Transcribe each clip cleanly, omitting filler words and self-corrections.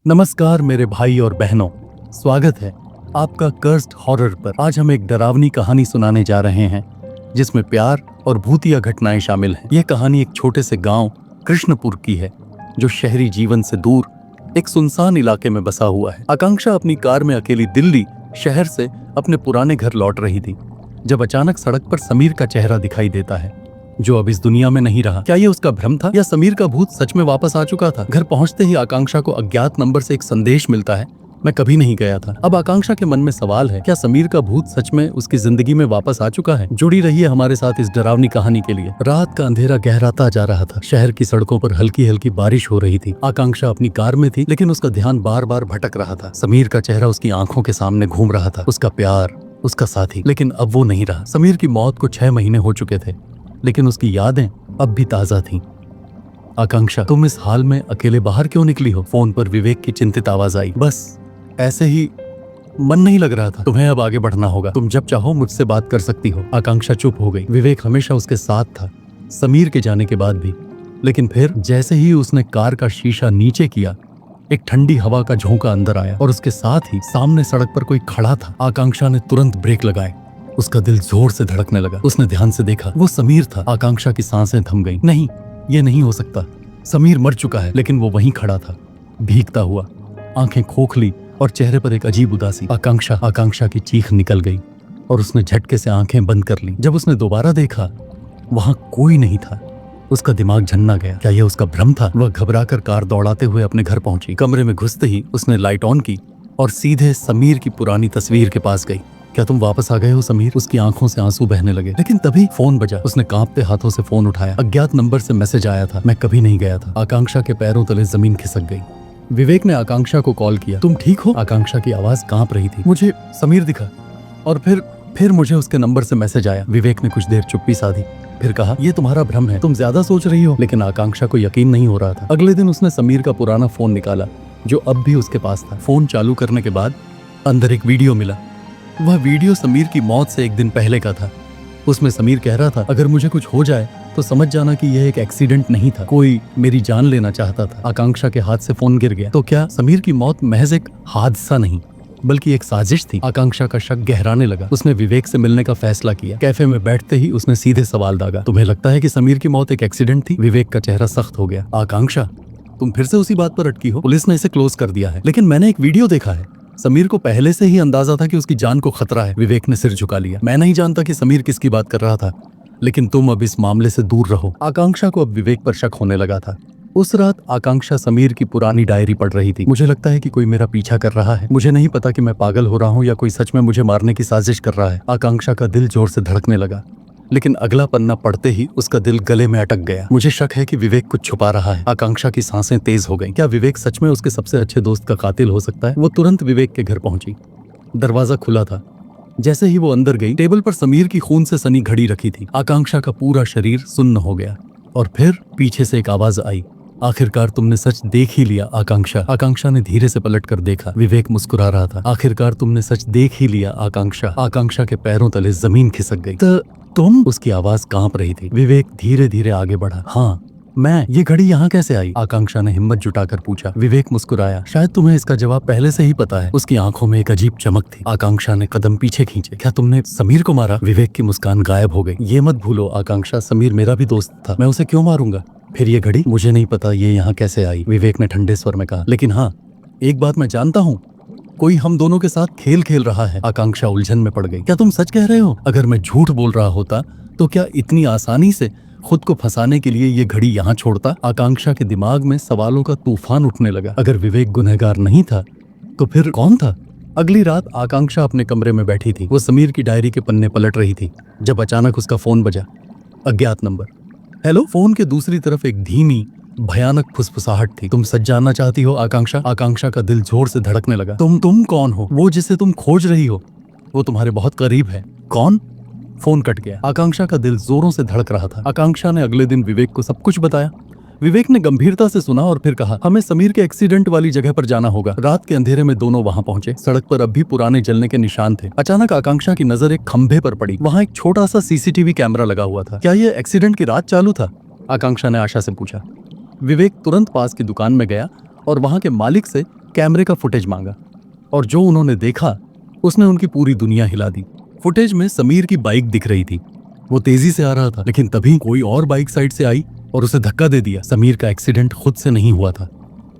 नमस्कार मेरे भाई और बहनों, स्वागत है आपका कर्स्ड हॉरर पर। आज हम एक डरावनी कहानी सुनाने जा रहे हैं जिसमें प्यार और भूतिया घटनाएं शामिल हैं। यह कहानी एक छोटे से गांव कृष्णपुर की है जो शहरी जीवन से दूर एक सुनसान इलाके में बसा हुआ है। आकांक्षा अपनी कार में अकेली दिल्ली शहर से अपने पुराने घर लौट रही थी जब अचानक सड़क पर समीर का चेहरा दिखाई देता है, जो अब इस दुनिया में नहीं रहा। क्या ये उसका भ्रम था या समीर का भूत सच में वापस आ चुका था? घर पहुंचते ही आकांक्षा को अज्ञात नंबर से एक संदेश मिलता है, मैं कभी नहीं गया था। अब आकांक्षा के मन में सवाल है, क्या समीर का भूत सच में उसकी जिंदगी में वापस आ चुका है? जुड़ी रहिए हमारे साथ इस डरावनी कहानी के लिए। रात का अंधेरा गहराता जा रहा था। शहर की सड़कों पर हल्की हल्की बारिश हो रही थी। आकांक्षा अपनी कार में थी, लेकिन उसका ध्यान बार बार भटक रहा था। समीर का चेहरा उसकी आंखों के सामने घूम रहा था, उसका प्यार, उसका साथी। लेकिन अब वो नहीं रहा। समीर की मौत को 6 महीने हो चुके थे, लेकिन उसकी यादें अब भी ताजा थीं। आकांक्षा, तुम इस हाल में अकेले बाहर क्यों निकली हो? फोन पर विवेक की चिंतित आवाज आई। बस ऐसे ही, मन नहीं लग रहा था। तुम्हें अब आगे बढ़ना होगा, तुम जब चाहो मुझसे बात कर सकती हो। आकांक्षा चुप हो गई। विवेक हमेशा उसके साथ था, समीर के जाने के बाद भी। लेकिन फिर जैसे ही उसने कार का शीशा नीचे किया, एक ठंडी हवा का झोंका अंदर आया और उसके साथ ही सामने सड़क पर कोई खड़ा था। आकांक्षा ने तुरंत ब्रेक लगाए। उसका दिल जोर से धड़कने लगा। उसने ध्यान से देखा, वो समीर था। आकांक्षा की सांसें थम गईं। नहीं, ये नहीं हो सकता। समीर मर चुका है। लेकिन वो वहीं खड़ा था, भीगता हुआ, आंखें खोखली और चेहरे पर एक अजीब उदासी। आकांक्षा की चीख निकल गई और उसने झटके से आंखें बंद कर ली। जब उसने दोबारा देखा, वहां कोई नहीं था। उसका दिमाग झन्ना गया। क्या यह उसका भ्रम था? वह घबराकर कार दौड़ाते हुए अपने घर पहुंची। कमरे में घुसते ही उसने लाइट ऑन की और सीधे समीर की पुरानी तस्वीर के पास गई। क्या तुम वापस आ गए हो समीर? उसकी आंखों से आंसू बहने लगे। लेकिन तभी फोन बजा। उसने कांपते हाथों से फोन उठाया। अज्ञात नंबर से मैसेज आया था, मैं कभी नहीं गया था। आकांक्षा के पैरों तले जमीन खिसक गई। विवेक ने आकांक्षा को कॉल किया। तुम ठीक हो? आकांक्षा की आवाज कांप रही थी। मुझे समीर दिखा और फिर मुझे उसके नंबर से मैसेज आया। विवेक ने कुछ देर चुप्पी साधी, फिर कहा, ये तुम्हारा भ्रम है, तुम ज्यादा सोच रही हो। लेकिन आकांक्षा को यकीन नहीं हो रहा था। अगले दिन उसने समीर का पुराना फोन निकाला जो अब भी उसके पास था। फोन चालू करने के बाद अंदर एक वीडियो मिला। वह वीडियो समीर की मौत से एक दिन पहले का था। उसमें समीर कह रहा था, अगर मुझे कुछ हो जाए तो समझ जाना कि यह एक एक्सीडेंट नहीं था, कोई मेरी जान लेना चाहता था। आकांक्षा के हाथ से फोन गिर गया। तो क्या समीर की मौत महज एक हादसा नहीं बल्कि एक साजिश थी? आकांक्षा का शक गहराने लगा। उसने विवेक से मिलने का फैसला किया। कैफे में बैठते ही उसने सीधे सवाल दागा, तुम्हें लगता है कि समीर की मौत एक एक्सीडेंट थी? विवेक का चेहरा सख्त हो गया। आकांक्षा, तुम फिर से उसी बात पर अटकी हो। पुलिस ने इसे क्लोज कर दिया है, लेकिन मैंने एक वीडियो देखा है। समीर को पहले से ही अंदाजा था कि उसकी जान को खतरा है। विवेक ने सिर झुका लिया। मैं नहीं जानता कि समीर किसकी बात कर रहा था, लेकिन तुम अब इस मामले से दूर रहो। आकांक्षा को अब विवेक पर शक होने लगा था। उस रात आकांक्षा समीर की पुरानी डायरी पढ़ रही थी। मुझे लगता है कि कोई मेरा पीछा कर रहा है। मुझे नहीं पता कि मैं पागल हो रहा हूँ या कोई सच में मुझे मारने की साजिश कर रहा है। आकांक्षा का दिल जोर से धड़कने लगा, लेकिन अगला पन्ना पढ़ते ही उसका दिल गले में अटक गया। मुझे शक है कि विवेक कुछ छुपा रहा है। आकांक्षा की सांसें तेज हो गईं। क्या विवेक सच में उसके सबसे अच्छे दोस्त का कातिल हो सकता है? वो तुरंत विवेक के घर पहुंची। दरवाजा खुला था। जैसे ही वो अंदर गई, टेबल पर समीर की खून से सनी घड़ी रखी थी। आकांक्षा का पूरा शरीर सुन्न हो गया और फिर पीछे से एक आवाज आई, आखिरकार तुमने सच देख ही लिया आकांक्षा। आकांक्षा ने धीरे से पलटकर देखा। विवेक मुस्कुरा रहा था। आखिरकार तुमने सच देख ही लिया आकांक्षा। आकांक्षा के पैरों तले जमीन खिसक गई। तुम? उसकी आवाज कांप रही थी। विवेक धीरे धीरे आगे बढ़ा। हाँ, मैं। ये घड़ी यहाँ कैसे आई? आकांक्षा ने हिम्मत जुटाकर पूछा। विवेक मुस्कुराया। शायद तुम्हें इसका जवाब पहले से ही पता है। उसकी आंखों में एक अजीब चमक थी। आकांक्षा ने कदम पीछे खींचे। क्या तुमने समीर को मारा? विवेक की मुस्कान गायब हो गई। ये मत भूलो आकांक्षा, समीर मेरा भी दोस्त था। मैं उसे क्यों मारूंगा? फिर ये घड़ी? मुझे नहीं पता ये यहाँ कैसे आई, विवेक ने ठंडे स्वर में कहा। लेकिन हाँ, एक बात मैं जानता हूँ, कोई हम दोनों के साथ खेल खेल रहा है। आकांक्षा उलझन में पड़ गई। क्या तुम सच कह रहे हो? अगर मैं झूठ बोल रहा होता तो क्या इतनी आसानी से खुद को फंसाने के लिए ये घड़ी यहाँ छोड़ता? आकांक्षा के दिमाग में सवालों का तूफान उठने लगा। अगर विवेक गुनहगार नहीं था तो फिर कौन था? अगली रात आकांक्षा अपने कमरे में बैठी थी। वो समीर की डायरी के पन्ने पलट रही थी जब अचानक उसका फोन बजा। अज्ञात नंबर। हेलो। फोन के दूसरी तरफ एक धीमी भयानक फुसफुसाहट थी। तुम सच जानना चाहती हो आकांक्षा? आकांक्षा का दिल जोर से धड़कने लगा। तुम कौन हो? वो जिसे तुम खोज रही हो, वो तुम्हारे बहुत करीब है। कौन? फोन कट गया। आकांक्षा का दिल जोरों से धड़क रहा था। आकांक्षा ने अगले दिन विवेक को सब कुछ बताया। विवेक ने गंभीरता से सुना और फिर कहा, हमें समीर के एक्सीडेंट वाली जगह पर जाना होगा। रात के अंधेरे में दोनों वहां पहुंचे। सड़क पर अब भी पुराने जलने के निशान थे। अचानक आकांक्षा की नजर एक खंभे पर पड़ी। वहां एक छोटा सा सीसीटीवी कैमरा लगा हुआ था। क्या यह एक्सीडेंट की रात चालू था? आकांक्षा ने आशा से पूछा। विवेक तुरंत पास की दुकान में गया और वहां के मालिक से कैमरे का फुटेज मांगा और जो उन्होंने देखा उसने उनकी पूरी दुनिया हिला दी। फुटेज में समीर की बाइक दिख रही थी। वो तेजी से आ रहा था, लेकिन तभी कोई और बाइक साइड से आई और उसे धक्का दे दिया। समीर का एक्सीडेंट खुद से नहीं हुआ था,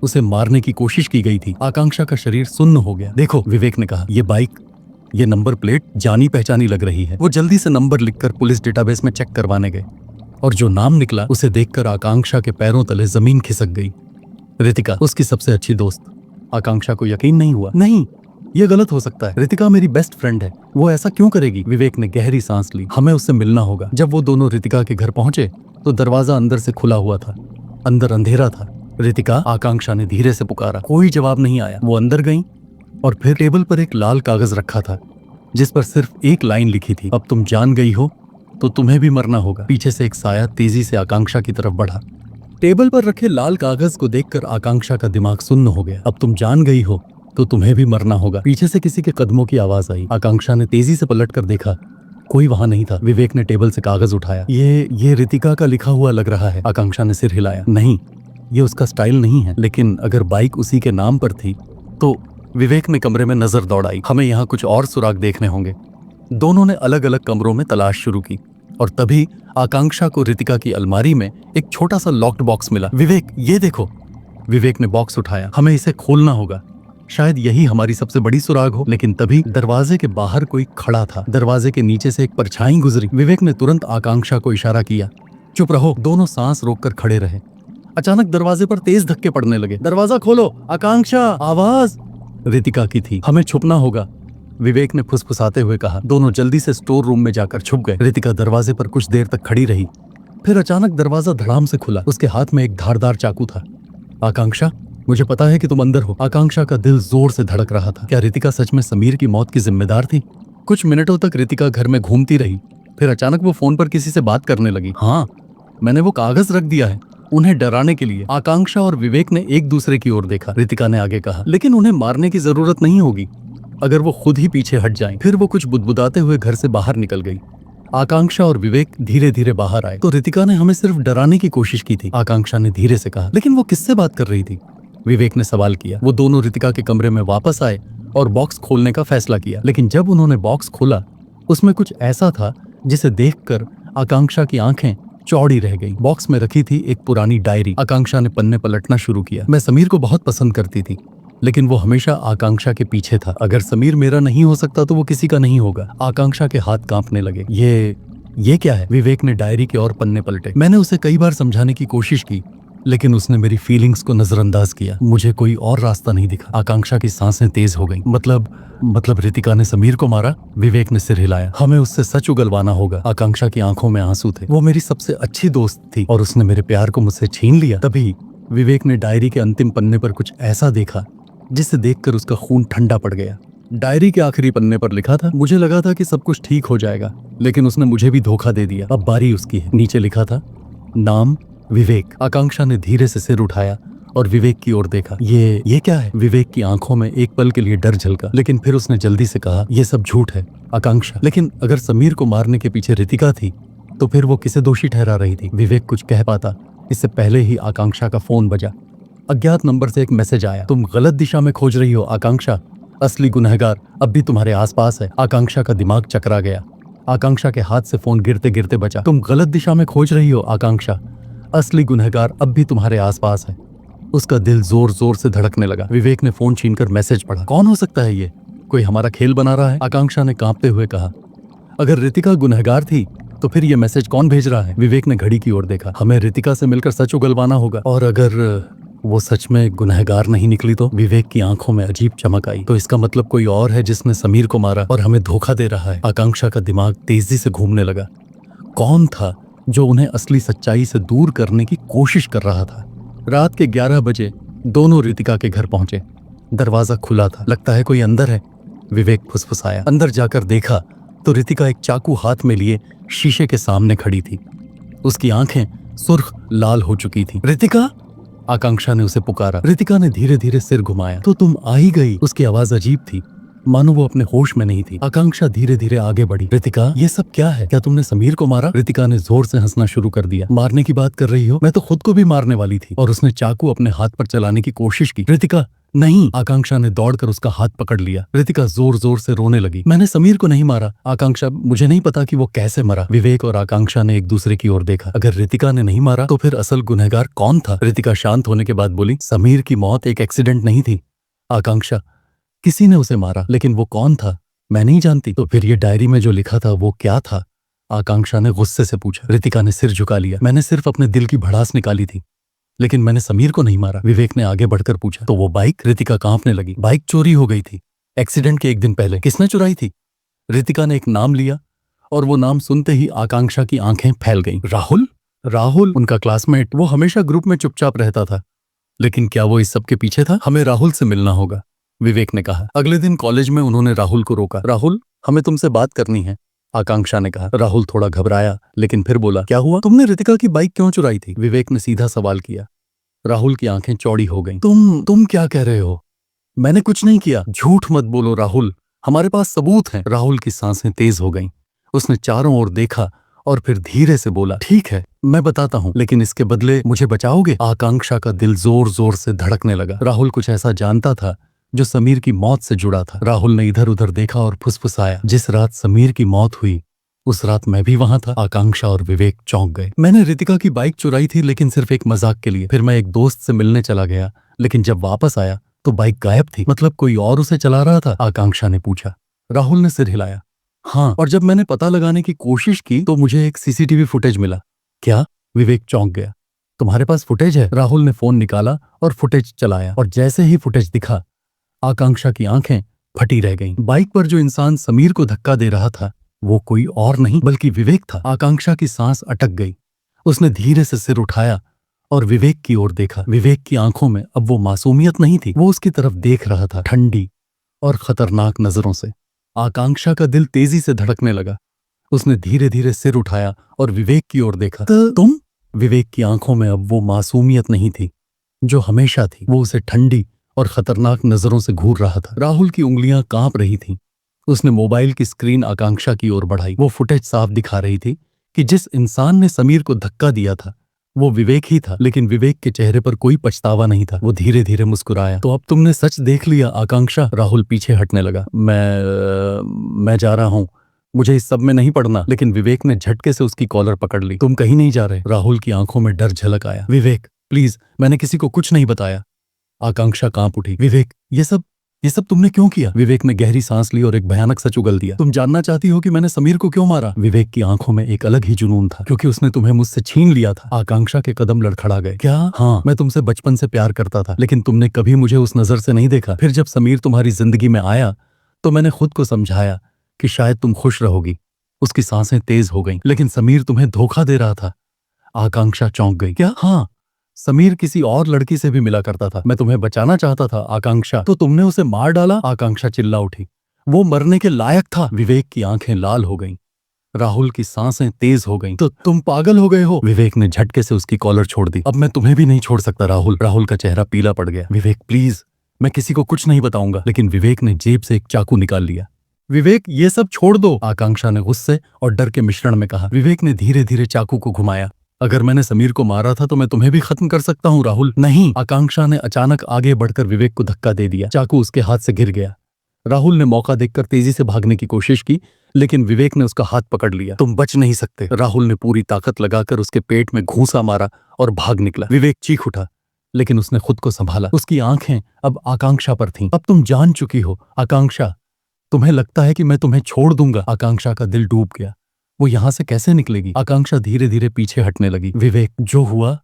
उसे मारने की कोशिश की गई थी। आकांक्षा का शरीर सुन्न हो गया। देखो, विवेक ने कहा, ये बाइक, ये नंबर प्लेट जानी पहचानी लग रही है। वो जल्दी से नंबर लिखकर पुलिस डेटाबेस में चेक करवाने गए और जो नाम निकला उसे देखकर आकांक्षा के पैरों तले जमीन खिसक गई। रितिका, उसकी सबसे अच्छी दोस्त। आकांक्षा को यकीन नहीं हुआ। नहीं, ये गलत हो सकता है। रितिका मेरी बेस्ट फ्रेंड है, वो ऐसा क्यों करेगी? विवेक ने गहरी सांस ली। हमें उससे मिलना होगा। जब वो दोनों रितिका के घर पहुंचे तो दरवाजा अंदर से खुला हुआ था। अंदर अंधेरा था। रितिका, आकांक्षा ने धीरे से पुकारा। कोई जवाब नहीं आया। वो अंदर गई और फिर टेबल पर एक लाल कागज रखा था जिस पर सिर्फ एक लाइन लिखी थी, अब तुम जान गई हो तो तुम्हें भी मरना होगा। पीछे से एक साया तेजी से आकांक्षा की तरफ बढ़ा। टेबल पर रखे लाल कागज को देखकर आकांक्षा का दिमाग सुन्न हो गया। अब तुम जान गई हो तो तुम्हें भी मरना होगा। पीछे से किसी के कदमों की आवाज आई। आकांक्षा ने तेजी से पलटकर देखा, कोई वहां नहीं था। विवेक ने टेबल से कागज उठाया। ये रितिका का लिखा हुआ लग रहा है। आकांक्षा ने सिर हिलाया। नहीं, ये उसका स्टाइल नहीं है, लेकिन अगर बाइक उसी के नाम पर थी तो। विवेक ने कमरे में नजर दौड़ाई। हमें यहाँ कुछ और सुराग देखने होंगे। दोनों ने अलग अलग कमरों में तलाश शुरू की और तभी आकांक्षा को रितिका की अलमारी में एक छोटा सा लॉक्ड बॉक्स मिला। विवेक, ये देखो। विवेक ने बॉक्स उठाया। हमें इसे खोलना होगा, शायद यही हमारी सबसे बड़ी सुराग हो। लेकिन तभी दरवाजे के बाहर कोई खड़ा था। दरवाजे के नीचे से एक परछाई गुजरी। विवेक ने तुरंत आकांक्षा को इशारा किया। चुप रहो। दोनों सांस रोककर खड़े रहे। अचानक दरवाजे पर तेज धक्के पड़ने लगे। दरवाजा खोलो आकांक्षा। आवाज रितिका की थी। हमें छुपना होगा, विवेक ने फुसफुसाते हुए कहा। दोनों जल्दी से स्टोर रूम में जाकर छुप गए। रितिका दरवाजे पर कुछ देर तक खड़ी रही, फिर अचानक दरवाजा धड़ाम से खुला। उसके हाथ में एक धारदार चाकू था। आकांक्षा, मुझे पता है कि तुम अंदर हो। आकांक्षा का दिल जोर से धड़क रहा था। क्या रितिका सच में समीर की मौत की जिम्मेदार थी? कुछ मिनटों तक रितिका घर में घूमती रही, फिर अचानक वो फोन पर किसी से बात करने लगी। हाँ, मैंने वो कागज रख दिया है, उन्हें डराने के लिए। आकांक्षा और विवेक ने एक दूसरे की ओर देखा। रितिका ने आगे कहा, लेकिन उन्हें मारने की जरूरत नहीं होगी अगर वो खुद ही पीछे हट जाएं। फिर वो कुछ बुदबुदाते हुए घर से बाहर निकल गई। आकांक्षा और विवेक धीरे धीरे बाहर आए। तो रितिका ने हमें सिर्फ डराने की कोशिश की थी, आकांक्षा ने धीरे से कहा। लेकिन वो किससे बात कर रही थी? विवेक ने सवाल किया। वो दोनों रितिका के कमरे में वापस आए और बॉक्स खोलने का फैसला किया। लेकिन जब उन्होंने बॉक्स खोला, उसमें कुछ ऐसा था जिसे देखकर आकांक्षा की आंखें चौड़ी रह गई। बॉक्स में रखी थी एक पुरानी डायरी। आकांक्षा ने पन्ने पलटना शुरू किया। मैं समीर को बहुत पसंद करती थी, लेकिन वो हमेशा आकांक्षा के पीछे था। अगर समीर मेरा नहीं हो सकता तो वो किसी का नहीं होगा। आकांक्षा के हाथ कांपने लगे। ये क्या है? विवेक ने डायरी के और पन्ने पलटे। मैंने उसे कई बार समझाने की कोशिश की, लेकिन उसने मेरी फीलिंग्स को नजरअंदाज किया। मुझे कोई और रास्ता नहीं दिखा। आकांक्षा की सांसें तेज हो गईं। मतलब रितिका ने समीर को मारा? विवेक ने सिर हिलाया। हमें उससे सच उगलवाना होगा। आकांक्षा की आंखों में आंसू थे। वो मेरी सबसे अच्छी दोस्त थी और उसने मेरे प्यार को मुझसे छीन लिया। तभी विवेक ने डायरी के अंतिम पन्ने पर कुछ ऐसा देखा जिसे देखकर उसका खून ठंडा पड़ गया। डायरी के आखिरी पन्ने पर लिखा था, मुझे लगा था कि सब कुछ ठीक हो जाएगा, लेकिन उसने मुझे भी धोखा दे दिया। अब बारी उसकी है। नीचे लिखा था, नाम विवेक। आकांक्षा ने धीरे से सिर उठाया और विवेक की ओर देखा। ये क्या है? विवेक की आंखों में एक पल के लिए डर झलका, लेकिन फिर उसने जल्दी से कहा, ये सब झूठ है आकांक्षा। लेकिन अगर समीर को मारने के पीछे रितिका थी तो फिर वो किसे दोषी ठहरा रही थी? विवेक कुछ कह पाता, इससे पहले ही आकांक्षा का फोन बजा। अज्ञात नंबर से एक मैसेज आया। तुम गलत दिशा में खोज रही हो आकांक्षा, असली गुनहगार अब भी तुम्हारे आसपास है। आकांक्षा का दिमाग चकरा गया। आकांक्षा के हाथ से फोन गिरते गिरते बचा। तुम गलत दिशा में खोज रही हो आकांक्षा, असली गुनहगार अब भी तुम्हारे आसपास है। उसका दिल जोर जोर से धड़कने लगा। विवेक ने फोन छीनकर मैसेज पढ़ा। कौन हो सकता है ये? कोई हमारा खेल बना रहा है? आकांक्षा ने कांपते हुए कहा। अगर रितिका गुनहगार थी तो फिर ये मैसेज कौन भेज रहा है? विवेक ने घड़ी की ओर देखा। हमें रितिका से मिलकर सच उगलवाना होगा, और अगर वो सच में गुनहगार नहीं निकली तो? विवेक की आंखों में अजीब चमक आई। तो इसका मतलब कोई और है जिसने समीर को मारा और हमें धोखा दे रहा है। आकांक्षा का दिमाग तेजी से घूमने लगा। कौन था जो उन्हें असली सच्चाई से दूर करने की कोशिश कर रहा था? रात के 11 बजे दोनों रितिका के घर पहुंचे। दरवाजा खुला था। लगता है कोई अंदर है, विवेक फुसफुसाया। अंदर जाकर देखा तो रितिका एक चाकू हाथ में लिए शीशे के सामने खड़ी थी। उसकी आंखें सुर्ख लाल हो चुकी थी। रितिका, आकांक्षा ने उसे पुकारा। रितिका ने धीरे धीरे सिर घुमाया। तो तुम आ ही गई। उसकी आवाज अजीब थी, मानो वो अपने होश में नहीं थी। आकांक्षा धीरे धीरे आगे बढ़ी। रितिका, ये सब क्या है? क्या तुमने समीर को मारा? रितिका ने जोर से हंसना शुरू कर दिया। मारने की बात कर रही हो? मैं तो खुद को भी मारने वाली थी। और उसने चाकू अपने हाथ पर चलाने की कोशिश की। रितिका, नहीं, आकांक्षा ने दौड़कर उसका हाथ पकड़ लिया। रितिका जोर जोर से रोने लगी। मैंने समीर को नहीं मारा। आकांक्षा, मुझे नहीं पता कि वो कैसे मरा। विवेक और आकांक्षा ने एक दूसरे की ओर देखा। अगर रितिका ने नहीं मारा तो फिर असल गुनहगार कौन था? रितिका शांत होने के बाद बोली, समीर की मौत एक एक्सीडेंट नहीं थी। आकांक्षा, किसी ने उसे मारा, लेकिन वो कौन था? मैं नहीं जानती। तो फिर ये डायरी में जो लिखा था वो क्या था? आकांक्षा ने गुस्से से पूछा। रितिका ने सिर झुका लिया। मैंने सिर्फ अपने दिल की भड़ास निकाली थी, लेकिन मैंने समीर को नहीं मारा। विवेक ने आगे बढ़कर पूछा, तो वो बाइक? रितिका कांपने लगी। बाइक चोरी हो गई थी एक्सीडेंट के एक दिन पहले। किसने चुराई थी? रितिका ने एक नाम लिया और वो नाम सुनते ही आकांक्षा की आंखें फैल गईं। राहुल? राहुल उनका क्लासमेट। वो हमेशा ग्रुप में चुपचाप रहता था, लेकिन क्या वो इस सब के पीछे था? हमें राहुल से मिलना होगा, विवेक ने कहा। अगले दिन कॉलेज में उन्होंने राहुल को रोका। राहुल, हमें तुमसे बात करनी है, आकांक्षा ने कहा। राहुल थोड़ा घबराया, लेकिन फिर बोला, क्या हुआ? तुमने रितिका की बाइक क्यों चुराई थी? विवेक ने सीधा सवाल किया। राहुल की आंखें चौड़ी हो गईं। तुम क्या कह रहे हो? मैंने कुछ नहीं किया। झूठ मत बोलो राहुल, हमारे पास सबूत हैं। राहुल की सांसें तेज हो गईं। उसने चारों ओर देखा और फिर धीरे से बोला, ठीक है, मैं बताता हूँ, लेकिन इसके बदले मुझे बचाओगे? आकांक्षा का दिल जोर जोर से धड़कने लगा। राहुल कुछ ऐसा जानता था जो समीर की मौत से जुड़ा था। राहुल ने इधर उधर देखा और फुसफुसाया, जिस रात समीर की मौत हुई उस रात मैं भी वहां था। आकांक्षा और विवेक चौंक गए। मैंने रितिका की बाइक चुराई थी, लेकिन सिर्फ एक मजाक के लिए। फिर मैं एक दोस्त से मिलने चला गया, लेकिन जब वापस आया तो बाइक गायब थी। मतलब कोई और उसे चला रहा था? आकांक्षा ने पूछा। राहुल ने सिर हिलाया। हाँ, और जब मैंने पता लगाने की कोशिश की तो मुझे एक सीसीटीवी फुटेज मिला। क्या? विवेक चौंक गया। तुम्हारे पास फुटेज है? राहुल ने फोन निकाला और फुटेज चलाया, और जैसे ही फुटेज दिखा आकांक्षा की आंखें फटी रह गईं। बाइक पर जो इंसान समीर को धक्का दे रहा था वो कोई और नहीं बल्कि विवेक था। आकांक्षा की सांस अटक गई। उसने धीरे से सिर उठाया और विवेक की ओर देखा। विवेक की आंखों में अब वो मासूमियत नहीं थी, वो उसकी तरफ देख रहा था, ठंडी और खतरनाक नजरों से। आकांक्षा का दिल तेजी से धड़कने लगा। उसने धीरे धीरे सिर उठाया और विवेक की ओर देखा। तुम? विवेक की आंखों में अब वो मासूमियत नहीं थी जो हमेशा थी। वो उसे ठंडी और खतरनाक नजरों से घूर रहा था। राहुल की उंगलियां कांप रही थीं। उसने मोबाइल की स्क्रीन आकांक्षा की ओर बढ़ाई। वो फुटेज साफ दिखा रही थी कि जिस इंसान ने समीर को धक्का दिया था वो विवेक ही था, लेकिन विवेक के चेहरे पर कोई पछतावा नहीं था। वो धीरे धीरे मुस्कुराया। तो अब तुमने सच देख लिया आकांक्षा? राहुल पीछे हटने लगा। मैं जा रहा हूँ, मुझे इस सब में नहीं पड़ना। लेकिन विवेक ने झटके से उसकी कॉलर पकड़ ली। तुम कहीं नहीं जा रहे? राहुल की आंखों में डर झलक आया। विवेक प्लीज, मैंने किसी को कुछ नहीं बताया। आकांक्षा कांप उठी। विवेक, ये सब तुमने क्यों किया? विवेक ने गहरी सांस ली और एक भयानक सच उगल दिया। तुम जानना चाहती हो कि मैंने समीर को क्यों मारा? विवेक की आंखों में एक अलग ही जुनून था। क्योंकि उसने तुम्हें मुझसे छीन लिया था। आकांक्षा के कदम लड़खड़ा गए। क्या? हाँ, मैं तुमसे बचपन से प्यार करता था, लेकिन तुमने कभी मुझे उस नजर से नहीं देखा। फिर जब समीर तुम्हारी जिंदगी में आया तो मैंने खुद को समझाया कि शायद तुम खुश रहोगी। उसकी सांसें तेज हो गईं। लेकिन समीर तुम्हें धोखा दे रहा था। आकांक्षा चौंक गई। क्या? हाँ, समीर किसी और लड़की से भी मिला करता था। मैं तुम्हें बचाना चाहता था आकांक्षा, तो तुमने उसे मार डाला। आकांक्षा चिल्ला उठी। वो मरने के लायक था। विवेक की आंखें लाल हो गईं। राहुल की सांसें तेज हो गईं। तो तुम पागल हो गए हो? विवेक ने झटके से उसकी कॉलर छोड़ दी। अब मैं तुम्हें भी नहीं छोड़ सकता राहुल। राहुल का चेहरा पीला पड़ गया। विवेक प्लीज, मैं किसी को कुछ नहीं बताऊंगा। लेकिन विवेक ने जेब से एक चाकू निकाल लिया। विवेक, ये सब छोड़ दो, आकांक्षा ने गुस्से और डर के मिश्रण में कहा। विवेक ने धीरे धीरे चाकू को घुमाया। अगर मैंने समीर को मारा था तो मैं तुम्हें भी खत्म कर सकता हूँ राहुल। नहीं, आकांक्षा ने अचानक आगे बढ़कर विवेक को धक्का दे दिया। चाकू उसके हाथ से गिर गया। राहुल ने मौका देखकर तेजी से भागने की कोशिश की, लेकिन विवेक ने उसका हाथ पकड़ लिया। तुम बच नहीं सकते। राहुल ने पूरी ताकत लगाकर उसके पेट में घूंसा मारा और भाग निकला। विवेक चीख उठा, लेकिन उसने खुद को संभाला। उसकी आंखें अब आकांक्षा पर थीं। अब तुम जान चुकी हो आकांक्षा। तुम्हें लगता है कि मैं तुम्हें छोड़ दूंगा? आकांक्षा का दिल डूब गया। वो यहां से कैसे निकलेगी? आकांक्षा धीरे धीरे पीछे हटने लगी। विवेक, जो हुआ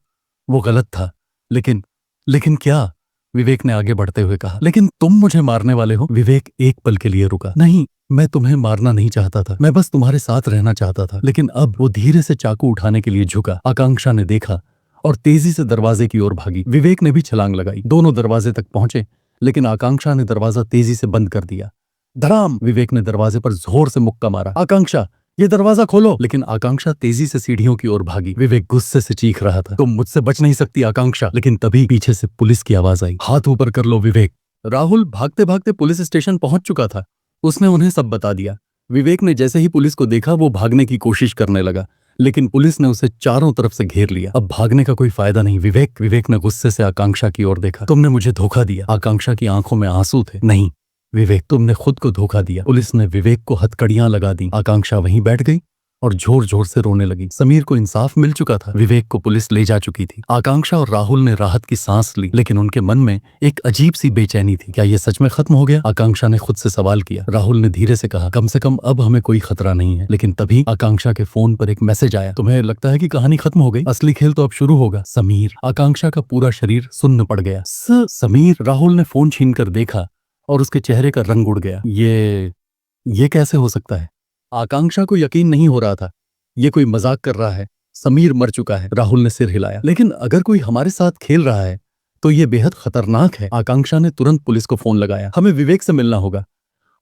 वो गलत था, लेकिन क्या? विवेक ने आगे बढ़ते हुए कहा। लेकिन तुम मुझे मारने वाले हो? विवेक एक पल के लिए रुका। नहीं, मैं तुम्हें मारना नहीं चाहता था, मैं बस तुम्हारे साथ रहना चाहता था। लेकिन अब वो धीरे से चाकू उठाने के लिए झुका। आकांक्षा ने देखा और तेजी से दरवाजे की ओर भागी। विवेक ने भी छलांग लगाई। दोनों दरवाजे तक पहुंचे, लेकिन आकांक्षा ने दरवाजा तेजी से बंद कर दिया। धड़ाम! विवेक ने दरवाजे पर जोर से मुक्का मारा। आकांक्षा, ये दरवाजा खोलो! लेकिन आकांक्षा तेजी से सीढ़ियों की ओर भागी। विवेक गुस्से से चीख रहा था। तुम मुझसे बच नहीं सकती आकांक्षा। लेकिन तभी पीछे से पुलिस की आवाज आई। हाथ ऊपर कर लो विवेक। राहुल भागते भागते पुलिस स्टेशन पहुंच चुका था। उसने उन्हें सब बता दिया। विवेक ने जैसे ही पुलिस को देखा वो भागने की कोशिश करने लगा, लेकिन पुलिस ने उसे चारों तरफ से घेर लिया। अब भागने का कोई फायदा नहीं। विवेक ने गुस्से से आकांक्षा की ओर देखा। तुमने मुझे धोखा दिया। आकांक्षा की आंखों में आंसू थे। नहीं विवेक, तुमने खुद को धोखा दिया। पुलिस ने विवेक को हथकड़ियां लगा दी। आकांक्षा वहीं बैठ गई और जोर जोर से रोने लगी। समीर को इंसाफ मिल चुका था। विवेक को पुलिस ले जा चुकी थी। आकांक्षा और राहुल ने राहत की सांस ली, लेकिन उनके मन में एक अजीब सी बेचैनी थी। क्या ये सच में खत्म हो गया? आकांक्षा ने खुद से सवाल किया। राहुल ने धीरे से कहा, कम से कम अब हमें कोई खतरा नहीं है। लेकिन तभी आकांक्षा के फोन पर एक मैसेज आया। तुम्हें लगता है कि कहानी खत्म हो गई? असली खेल तो अब शुरू होगा। समीर। आकांक्षा का पूरा शरीर सुन्न पड़ गया। समीर। राहुल ने फोन छीन कर देखा और उसके चेहरे का रंग उड़ गया। ये कैसे हो सकता है? आकांक्षा को यकीन नहीं हो रहा था। ये कोई मजाक कर रहा है। समीर मर चुका है। राहुल ने सिर हिलाया। लेकिन अगर कोई हमारे साथ खेल रहा है तो ये बेहद खतरनाक है। आकांक्षा ने तुरंत पुलिस को फोन लगाया। हमें विवेक से मिलना होगा।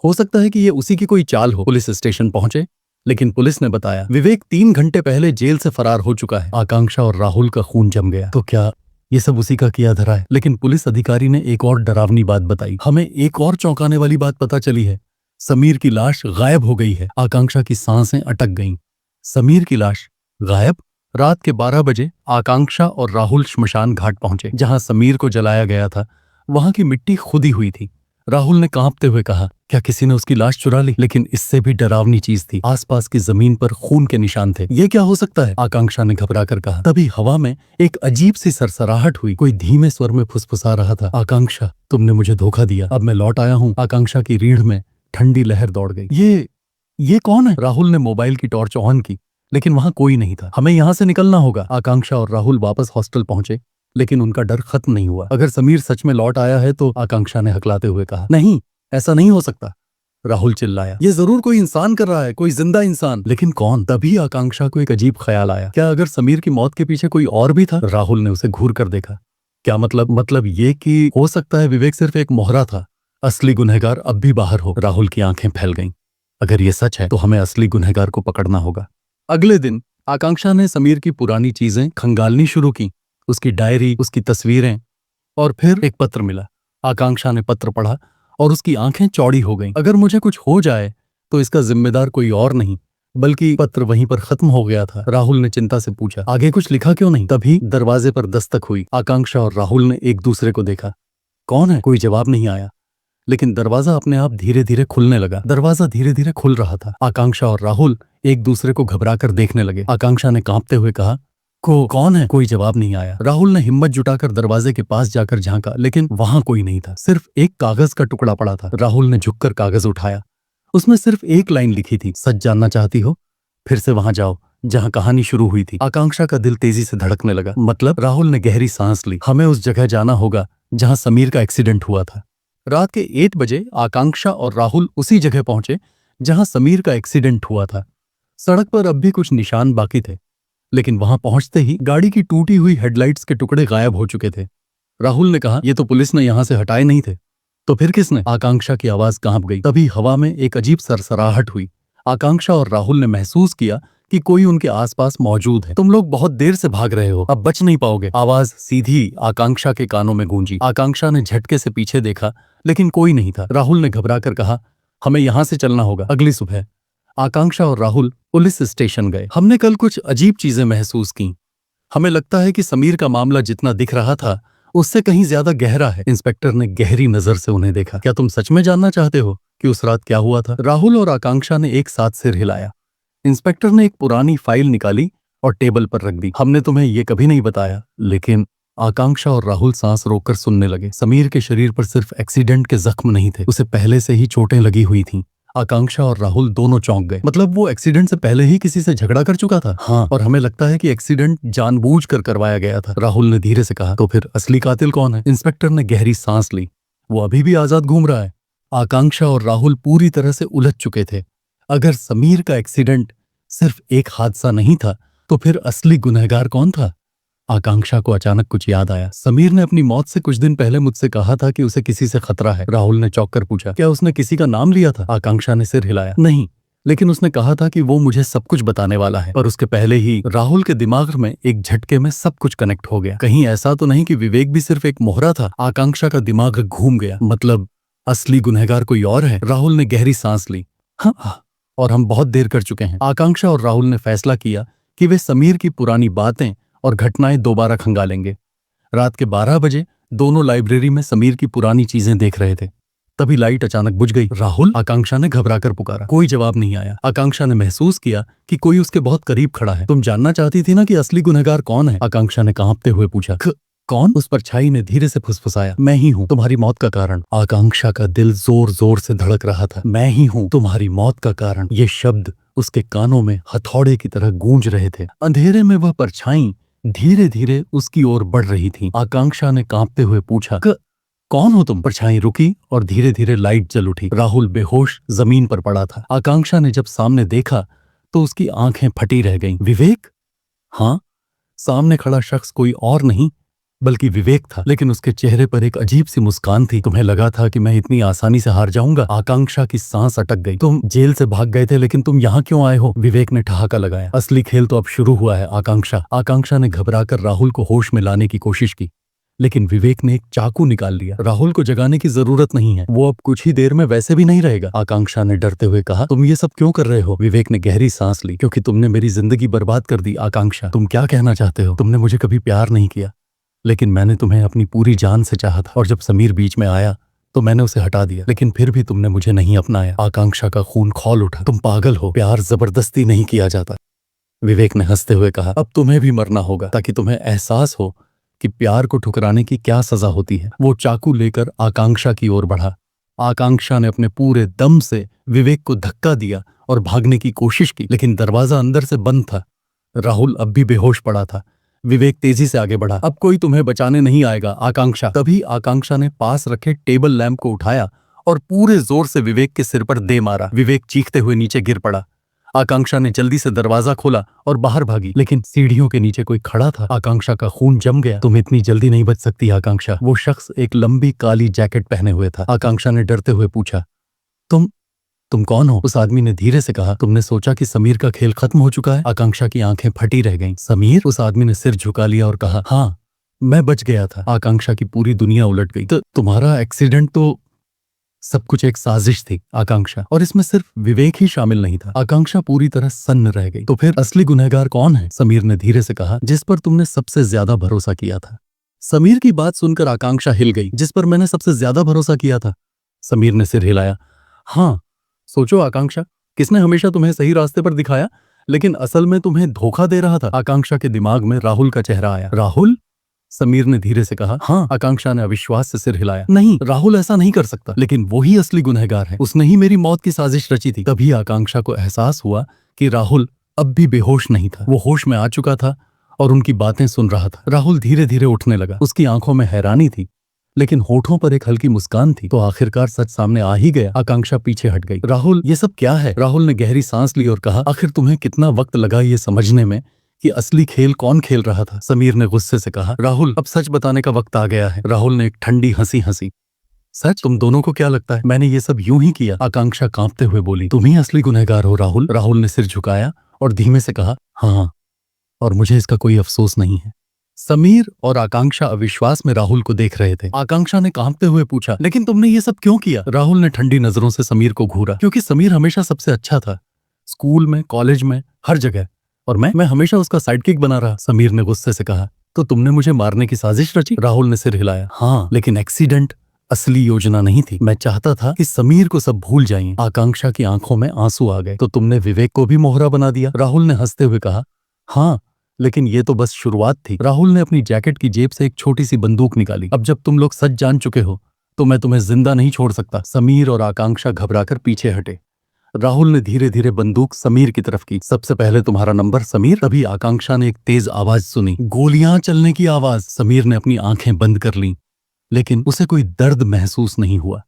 हो सकता है कि ये उसी की कोई चाल हो। पुलिस स्टेशन पहुंचे, लेकिन पुलिस ने बताया विवेक 3 घंटे पहले जेल से फरार हो चुका है। आकांक्षा और राहुल का खून जम गया। तो क्या ये सब उसी का किया धरा है? लेकिन पुलिस अधिकारी ने एक और डरावनी बात बताई। हमें एक और चौंकाने वाली बात पता चली है। समीर की लाश गायब हो गई है। आकांक्षा की सांसें अटक गईं। समीर की लाश गायब? रात के 12 बजे आकांक्षा और राहुल श्मशान घाट पहुंचे। जहां समीर को जलाया गया था वहां की मिट्टी खुदी हुई थी। राहुल ने कांपते हुए कहा, क्या किसी ने उसकी लाश चुरा ली? लेकिन इससे भी डरावनी चीज थी। आसपास की जमीन पर खून के निशान थे। ये क्या हो सकता है? आकांक्षा ने घबराकर कहा। तभी हवा में एक अजीब सी सरसराहट हुई। कोई धीमे स्वर में फुसफुसा रहा था, आकांक्षा, तुमने मुझे धोखा दिया। अब मैं लौट आया हूँ। आकांक्षा की रीढ़ में ठंडी लहर दौड़ गई। ये कौन है? राहुल ने मोबाइल की टॉर्च ऑन की, लेकिन वहां कोई नहीं था। हमें यहां से निकलना होगा। आकांक्षा और राहुल वापस हॉस्टल पहुंचे, लेकिन उनका डर खत्म नहीं हुआ। अगर समीर सच में लौट आया है तो, आकांक्षा ने हकलाते हुए कहा। नहीं, ऐसा नहीं हो सकता। राहुल चिल्लाया। ये जरूर कोई इंसान कर रहा है, कोई जिंदा इंसान। लेकिन कौन? तभी आकांक्षा को एक अजीब ख्याल आया। क्या अगर समीर की मौत के पीछे कोई और भी था? राहुल ने उसे घूर कर देखा। क्या मतलब ये कि हो सकता है विवेक सिर्फ एक मोहरा था, असली गुनहगार अब भी बाहर हो। राहुल की आंखें फैल गईं। अगर ये सच है तो हमें असली गुनहगार को पकड़ना होगा। अगले दिन आकांक्षा ने समीर की पुरानी चीजें खंगालनी शुरू की। उसकी डायरी, उसकी तस्वीरें, और फिर एक पत्र मिला। आकांक्षा ने पत्र पढ़ा और उसकी आंखें चौड़ी हो गईं। अगर मुझे कुछ हो जाए तो इसका जिम्मेदार कोई और नहीं, बल्कि पत्र वहीं पर खत्म हो गया था। राहुल ने चिंता से पूछा, आगे कुछ लिखा क्यों नहीं? तभी दरवाजे पर दस्तक हुई। आकांक्षा और राहुल ने एक दूसरे को देखा। कौन है? कोई जवाब नहीं आया, लेकिन दरवाजा अपने आप धीरे धीरे खुलने लगा। दरवाजा धीरे धीरे खुल रहा था। आकांक्षा और राहुल एक दूसरे को घबराकर देखने लगे। आकांक्षा ने कांपते हुए कहा, कौन है? कोई जवाब नहीं आया। राहुल ने हिम्मत जुटाकर दरवाजे के पास जाकर झांका, लेकिन वहां कोई नहीं था। सिर्फ एक कागज का टुकड़ा पड़ा था। राहुल ने झुककर कागज उठाया। उसमें सिर्फ एक लाइन लिखी थी, सच जानना चाहती हो? फिर से वहां जाओ जहां कहानी शुरू हुई थी। आकांक्षा का दिल तेजी से धड़कने लगा। मतलब? राहुल ने गहरी सांस ली। हमें उस जगह जाना होगा जहां समीर का एक्सीडेंट हुआ था। रात के 1 बजे आकांक्षा और राहुल उसी जगह पहुंचे जहां समीर का एक्सीडेंट हुआ था। सड़क पर अब भी कुछ निशान बाकी थे, लेकिन वहां पहुंचते ही गाड़ी की टूटी हुई हेडलाइट्स के टुकड़े गायब हो चुके थे। राहुल ने कहा, ये तो पुलिस ने यहां से हटाए नहीं थे। तो फिर किसने? आकांक्षा की आवाज कांप गई। तभी हवा में एक अजीब सरसराहट हुई। आकांक्षा और राहुल ने महसूस किया कि कोई उनके आसपास मौजूद है। तुम लोग बहुत देर से भाग रहे हो, अब बच नहीं पाओगे। आवाज सीधी आकांक्षा के कानों में गूंजी। आकांक्षा ने झटके से पीछे देखा, लेकिन कोई नहीं था। राहुल ने घबराकर कहा, हमें यहां से चलना होगा। अगली सुबह आकांक्षा और राहुल पुलिस स्टेशन गए। हमने कल कुछ अजीब चीजें महसूस की। हमें लगता है कि समीर का मामला जितना दिख रहा था उससे कहीं ज्यादा गहरा है। इंस्पेक्टर ने गहरी नजर से उन्हें देखा। क्या तुम सच में जानना चाहते हो कि उस रात क्या हुआ था? राहुल और आकांक्षा ने एक साथ सिर हिलाया। इंस्पेक्टर ने एक पुरानी फाइल निकाली और टेबल पर रख दी। हमने तुम्हें ये कभी नहीं बताया, लेकिन आकांक्षा और राहुल सांस रोककर सुनने लगे। समीर के शरीर पर सिर्फ एक्सीडेंट के जख्म नहीं थे, उसे पहले से ही चोटें लगी हुई थीं। आकांक्षा और राहुल दोनों चौंक गए। मतलब वो एक्सीडेंट से पहले ही किसी से झगड़ा कर चुका था? हाँ, और हमें लगता है कि एक्सीडेंट जानबूझकर करवाया गया था। राहुल ने धीरे से कहा, तो फिर असली कातिल कौन है? इंस्पेक्टर ने गहरी सांस ली। वो अभी भी आजाद घूम रहा है। आकांक्षा और राहुल पूरी तरह से उलझ चुके थे। अगर समीर का एक्सीडेंट सिर्फ एक हादसा नहीं था, तो फिर असली गुनहगार कौन था? आकांक्षा को अचानक कुछ याद आया। समीर ने अपनी मौत से कुछ दिन पहले मुझसे कहा था कि उसे किसी से खतरा है। राहुल ने चौंक कर पूछा, क्या उसने किसी का नाम लिया था? आकांक्षा ने सिर हिलाया। नहीं, लेकिन उसने कहा था कि वो मुझे सब कुछ बताने वाला है। पर उसके पहले ही राहुल के दिमाग में एक झटके में सब कुछ कनेक्ट हो गया। कहीं ऐसा तो नहीं कि विवेक भी सिर्फ एक मोहरा था? आकांक्षा का दिमाग घूम गया। मतलब असली गुनहगार कोई और है? राहुल ने गहरी सांस ली। हाँ, और हम बहुत देर कर चुके हैं। आकांक्षा और राहुल ने फैसला किया कि वे समीर की पुरानी बातें और घटनाएं दोबारा खंगालेंगे। रात के 12 बजे दोनों लाइब्रेरी में समीर की पुरानी चीजें देख रहे थे। तभी लाइट अचानक बुझ गई। राहुल, आकांक्षा ने घबराकर पुकारा। कोई जवाब नहीं आया। आकांक्षा ने महसूस किया कि कोई उसके बहुत करीब खड़ा है। तुम जानना चाहती थी ना कि असली गुनहगार कौन है? आकांक्षा ने कांपते हुए पूछा। कौन? उस परछाई ने धीरे से फुसफुसाया। मैं ही हूँ, तुम्हारी मौत का कारण। आकांक्षा का दिल जोर जोर से धड़क रहा था। मैं ही हूँ तुम्हारी मौत का कारण। ये शब्द उसके कानों में हथौड़े की तरह गूंज रहे थे। अंधेरे में वह परछाई धीरे धीरे उसकी ओर बढ़ रही थी। आकांक्षा ने कांपते हुए पूछा, कौन हो तुम? परछाई रुकी और धीरे धीरे लाइट जल उठी। राहुल बेहोश जमीन पर पड़ा था। आकांक्षा ने जब सामने देखा तो उसकी आंखें फटी रह गईं। विवेक? हाँ, सामने खड़ा शख्स कोई और नहीं बल्कि विवेक था, लेकिन उसके चेहरे पर एक अजीब सी मुस्कान थी। तुम्हें लगा था कि मैं इतनी आसानी से हार जाऊंगा? आकांक्षा की सांस अटक गई। तुम जेल से भाग गए थे, लेकिन तुम यहाँ क्यों आए हो? विवेक ने ठहाका लगाया। असली खेल तो अब शुरू हुआ है आकांक्षा। आकांक्षा ने घबराकर राहुल को होश में लाने की कोशिश की, लेकिन विवेक ने एक चाकू निकाल लिया। राहुल को जगाने की जरूरत नहीं है, वो अब कुछ ही देर में वैसे भी नहीं रहेगा। आकांक्षा ने डरते हुए कहा, तुम ये सब क्यों कर रहे हो? विवेक ने गहरी सांस ली। क्योंकि तुमने मेरी जिंदगी बर्बाद कर दी। आकांक्षा, तुम क्या कहना चाहते हो? तुमने मुझे कभी प्यार नहीं किया, लेकिन मैंने तुम्हें अपनी पूरी जान से चाहा था, और जब समीर बीच में आया तो मैंने उसे हटा दिया, लेकिन फिर भी तुमने मुझे नहीं अपनाया। आकांक्षा का खून खौल उठा। तुम पागल हो, प्यार जबरदस्ती नहीं किया जाता। विवेक ने हंसते हुए कहा, अब तुम्हें भी मरना होगा ताकि तुम्हें एहसास हो कि प्यार को ठुकराने की क्या सजा होती है। वो चाकू लेकर आकांक्षा की ओर बढ़ा। आकांक्षा ने अपने पूरे दम से विवेक को धक्का दिया और भागने की कोशिश की, लेकिन दरवाजा अंदर से बंद था। राहुल अब भी बेहोश पड़ा था। विवेक तेजी से आगे बढ़ा। अब कोई तुम्हें बचाने नहीं आएगा आकांक्षा। तभी आकांक्षा ने पास रखे टेबल लैंप को उठाया और पूरे जोर से विवेक के सिर पर दे मारा। विवेक चीखते हुए नीचे गिर पड़ा। आकांक्षा ने जल्दी से दरवाजा खोला और बाहर भागी, लेकिन सीढ़ियों के नीचे कोई खड़ा था। आकांक्षा का खून जम गया। तुम इतनी जल्दी नहीं बच सकती आकांक्षा। वो शख्स एक लंबी काली जैकेट पहने हुए था। आकांक्षा ने डरते हुए पूछा, तुम कौन हो? उस आदमी ने धीरे से कहा, तुमने सोचा कि समीर का खेल खत्म हो चुका है? आकांक्षा की आंखें फटी रह गईं। समीर? उस आदमी ने सिर झुका लिया और कहा, हाँ, मैं बच गया था। आकांक्षा की पूरी दुनिया उलट गई। तो तुम्हारा एक्सीडेंट तो सब कुछ एक साजिश थी आकांक्षा, और इसमें सिर्फ विवेक ही शामिल नहीं था। आकांक्षा पूरी तरह सन्न रह गई। तो फिर असली गुनहगार कौन है? समीर ने धीरे से कहा, जिस पर तुमने सबसे ज्यादा भरोसा किया था। समीर की बात सुनकर आकांक्षा हिल गई। जिस पर मैंने सबसे ज्यादा भरोसा किया था? समीर ने सिर हिलाया। हाँ, सोचो आकांक्षा, किसने हमेशा तुम्हें सही रास्ते पर दिखाया, लेकिन असल में तुम्हें धोखा दे रहा था। आकांक्षा के दिमाग में राहुल का चेहरा आया। राहुल? समीर ने धीरे से कहा। हाँ। आकांक्षा ने अविश्वास से सिर हिलाया। नहीं, राहुल ऐसा नहीं कर सकता, लेकिन वो ही असली गुनहगार है। उसने ही मेरी मौत की साजिश रची थी। तभी आकांक्षा को एहसास हुआ कि राहुल अब भी बेहोश नहीं था। वो होश में आ चुका था और उनकी बातें सुन रहा था। राहुल धीरे धीरे उठने लगा। उसकी आंखों में हैरानी थी, लेकिन होठों पर एक हल्की मुस्कान थी। तो आखिरकार सच सामने आ ही गया। आकांक्षा पीछे हट गई। राहुल, ये सब क्या है? राहुल ने गहरी सांस ली और कहा, आखिर तुम्हें कितना वक्त लगा ये समझने में कि असली खेल कौन खेल रहा था? समीर ने गुस्से से कहा। राहुल, अब सच बताने का वक्त आ गया है। राहुल ने एक ठंडी हंसी हंसी। सच? तुम दोनों को क्या लगता है मैंने ये सब यूं ही किया? आकांक्षा कांपते हुए बोली। तुम ही असली गुनहगार हो राहुल। राहुल ने सिर झुकाया और धीमे से कहा, हाँ, और मुझे इसका कोई अफसोस नहीं है। समीर और आकांक्षा अविश्वास में राहुल को देख रहे थे। आकांक्षा ने कांपते हुए पूछा, लेकिन तुमने ये सब क्यों किया? राहुल ने ठंडी नजरों से समीर को घूरा। क्योंकि समीर हमेशा सबसे अच्छा था, स्कूल में, कॉलेज में, हर जगह, और मैं हमेशा उसका साइडकिक बना रहा। समीर ने गुस्से से कहा, तो तुमने मुझे मारने की साजिश रची? राहुल ने सिर हिलाया। हाँ, लेकिन एक्सीडेंट असली योजना नहीं थी। मैं चाहता था कि समीर को सब भूल जाएं। आकांक्षा की आंखों में आंसू आ गए। तो तुमने विवेक को भी मोहरा बना दिया? राहुल ने हंसते हुए कहा, हाँ, लेकिन ये तो बस शुरुआत थी। राहुल ने अपनी जैकेट की जेब से एक छोटी सी बंदूक निकाली। अब जब तुम लोग सच जान चुके हो तो मैं तुम्हें जिंदा नहीं छोड़ सकता। समीर और आकांक्षा घबराकर पीछे हटे। राहुल ने धीरे धीरे बंदूक समीर की तरफ की। सबसे पहले तुम्हारा नंबर समीर। तभी आकांक्षा ने एक तेज आवाज सुनी, गोलियां चलने की आवाज। समीर ने अपनी आंखें बंद कर लीं, लेकिन उसे कोई दर्द महसूस नहीं हुआ।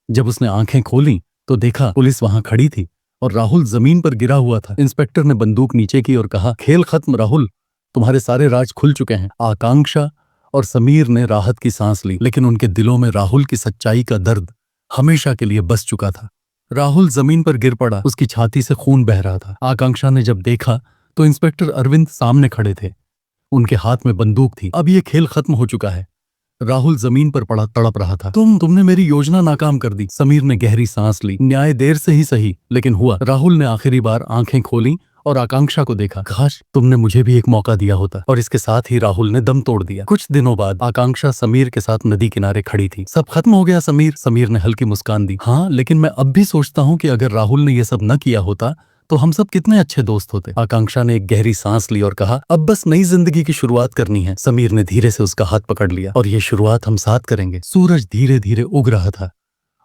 जब उसने आंखें खोली तो देखा पुलिस वहां खड़ी थी और राहुल जमीन पर गिरा हुआ था। इंस्पेक्टर ने बंदूक नीचे की और कहा, खेल खत्म राहुल, तुम्हारे सारे राज खुल चुके हैं। आकांक्षा और समीर ने राहत की सांस ली, लेकिन उनके दिलों में राहुल की सच्चाई का दर्द हमेशा के लिए बस चुका था। राहुल जमीन पर गिर पड़ा। उसकी छाती से खून बह रहा था। आकांक्षा ने जब देखा तो इंस्पेक्टर अरविंद सामने खड़े थे। उनके हाथ में बंदूक थी। अब ये खेल खत्म हो चुका है। राहुल जमीन पर पड़ा तड़प रहा था। तुमने मेरी योजना नाकाम कर दी। समीर ने गहरी सांस ली। न्याय देर से ही सही, लेकिन हुआ। राहुल ने आखिरी बार आंखें खोली और आकांक्षा को देखा। काश तुमने मुझे भी एक मौका दिया होता। और इसके साथ ही राहुल ने दम तोड़ दिया। कुछ दिनों बाद आकांक्षा समीर के साथ नदी किनारे खड़ी थी। सब खत्म हो गया समीर? समीर ने हल्की मुस्कान दी। हाँ, लेकिन मैं अब भी सोचता हूँ कि अगर राहुल ने यह सब न किया होता तो हम सब कितने अच्छे दोस्त होते। आकांक्षा ने एक गहरी सांस ली और कहा, अब बस नई जिंदगी की शुरुआत करनी है। समीर ने धीरे से उसका हाथ पकड़ लिया। और ये शुरुआत हम साथ करेंगे। सूरज धीरे धीरे उग रहा था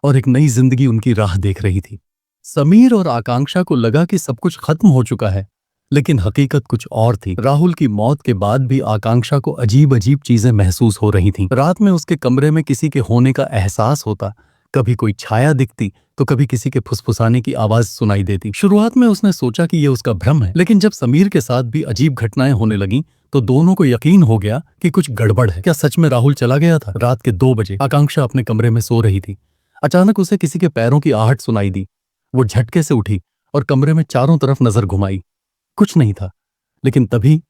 और एक नई जिंदगी उनकी राह देख रही थी। समीर और आकांक्षा को लगा कि सब कुछ खत्म हो चुका है, लेकिन हकीकत कुछ और थी। राहुल की मौत के बाद भी आकांक्षा को अजीब अजीब चीजें महसूस हो रही थीं। रात में उसके कमरे में किसी के होने का एहसास होता, कभी कोई छाया दिखती तो कभी किसी के फुसफुसाने की आवाज सुनाई देती। शुरुआत में उसने सोचा कि यह उसका भ्रम है, लेकिन जब समीर के साथ भी अजीब घटनाएं होने लगीं तो दोनों को यकीन हो गया कि कुछ गड़बड़ है। क्या सच में राहुल चला गया था? रात के 2 बजे आकांक्षा अपने कमरे में सो रही थी। अचानक उसे किसी के पैरों की आहट सुनाई दी। वो झटके से उठी और कमरे में चारों तरफ नजर घुमाई। कुछ नहीं था, लेकिन तभी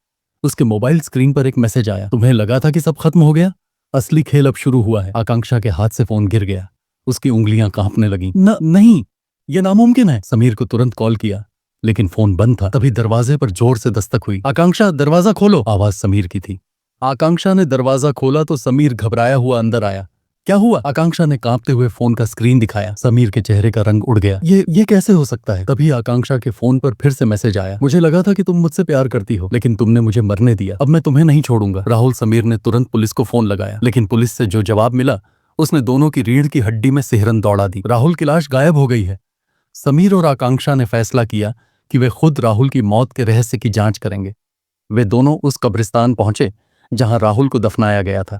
उसके मोबाइल स्क्रीन पर एक मैसेज आया। तुम्हें लगा था कि सब खत्म हो गया? असली खेल अब शुरू हुआ है। आकांक्षा के हाथ से फोन गिर गया। उसकी उंगलियां कांपने लगीं। नहीं, यह नामुमकिन है। समीर को तुरंत कॉल किया, लेकिन फोन बंद था। तभी दरवाजे पर जोर से दस्तक हुई। आकांक्षा, दरवाजा खोलो। आवाज समीर की थी। आकांक्षा ने दरवाजा खोला तो समीर घबराया हुआ अंदर आया। क्या हुआ? आकांक्षा ने कांपते हुए फोन का स्क्रीन दिखाया। समीर के चेहरे का रंग उड़ गया। ये कैसे हो सकता है? तभी आकांक्षा के फोन पर फिर से मैसेज आया। मुझे लगा था कि तुम मुझसे प्यार करती हो, लेकिन तुमने मुझे मरने दिया। अब मैं तुम्हें नहीं छोड़ूंगा। राहुल। समीर ने तुरंत पुलिस को फोन लगाया, लेकिन पुलिस से जो जवाब मिला उसने दोनों की रीढ़ की हड्डी में सिहरन दौड़ा दी। राहुल की लाश गायब हो गई है। समीर और आकांक्षा ने फैसला किया कि वे खुद राहुल की मौत के रहस्य की जांच करेंगे। वे दोनों उस कब्रिस्तान पहुंचे जहां राहुल को दफनाया गया था,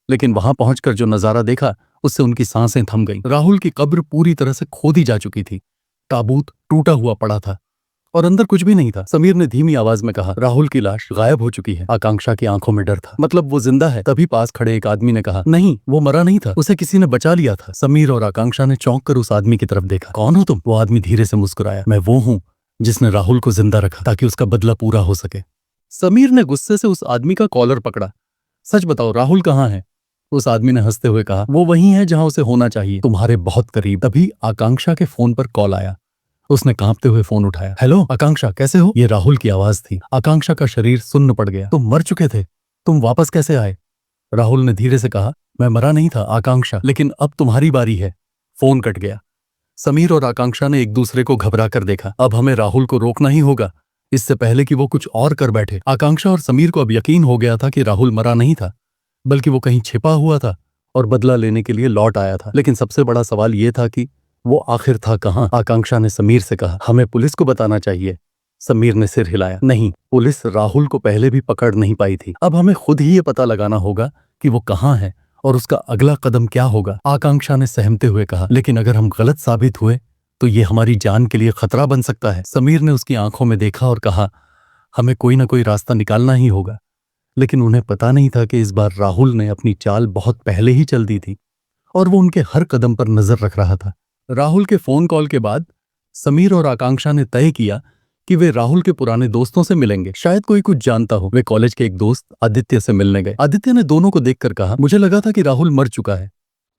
लेकिन वहां पहुंचकर जो नजारा देखा उससे उनकी सांसें थम गईं। राहुल की कब्र पूरी तरह से खोदी जा चुकी थी। ताबूत टूटा हुआ पड़ा था और अंदर कुछ भी नहीं था। समीर ने धीमी आवाज में कहा, राहुल की लाश गायब हो चुकी है। आकांक्षा की आंखों में डर था। मतलब वो जिंदा है? तभी पास खड़े एक आदमी ने कहा, नहीं, वो मरा नहीं था, उसे किसी ने बचा लिया था। समीर और आकांक्षा ने चौंक कर उस आदमी की तरफ देखा। कौन हो तुम? वो आदमी धीरे से मुस्कुराया। मैं वो हूं जिसने राहुल को जिंदा रखा ताकि उसका बदला पूरा हो सके। समीर ने गुस्से से उस आदमी का कॉलर पकड़ा। सच बताओ, राहुल कहाँ है? उस आदमी ने हंसते हुए कहा, वो वहीं है जहां उसे होना चाहिए, तुम्हारे बहुत करीब। तभी आकांक्षा के फोन पर कॉल आया। उसने कांपते हुए फोन उठाया। हेलो आकांक्षा, कैसे हो? ये राहुल की आवाज थी। आकांक्षा का शरीर सुन्न पड़ गया। तुम मर चुके थे, तुम वापस कैसे आए? राहुल ने धीरे से कहा, मैं मरा नहीं था आकांक्षा, लेकिन अब तुम्हारी बारी है। फोन कट गया। समीर और आकांक्षा ने एक दूसरे को घबरा कर देखा। अब हमें राहुल को रोकना ही होगा, इससे पहले कि वो कुछ और कर बैठे। आकांक्षा और समीर को अब यकीन हो गया था कि राहुल मरा नहीं था, बल्कि वो कहीं छिपा हुआ था और बदला लेने के लिए लौट आया था। लेकिन सबसे बड़ा सवाल यह था कि वो आखिर था कहां? आकांक्षा ने समीर से कहा, हमें पुलिस को बताना चाहिए। समीर ने सिर हिलाया। नहीं, पुलिस राहुल को पहले भी पकड़ नहीं पाई थी। अब हमें खुद ही ये पता लगाना होगा कि वो कहां है और उसका अगला कदम क्या होगा। आकांक्षा ने सहमते हुए कहा, लेकिन अगर हम गलत साबित हुए तो ये हमारी जान के लिए खतरा बन सकता है। समीर ने उसकी आंखों में देखा और कहा, हमें कोई ना कोई रास्ता निकालना ही होगा। लेकिन उन्हें पता नहीं था कि इस बार राहुल ने अपनी चाल बहुत पहले ही चल दी थी और वो उनके हर कदम पर नजर रख रहा था। राहुल के फोन कॉल के बाद समीर और आकांक्षा ने तय किया कि वे राहुल के पुराने दोस्तों से मिलेंगे। शायद कोई कुछ जानता हो। वे कॉलेज के एक दोस्त आदित्य से मिलने गए। आदित्य ने दोनों को देखकर कहा, मुझे लगा था कि राहुल मर चुका है,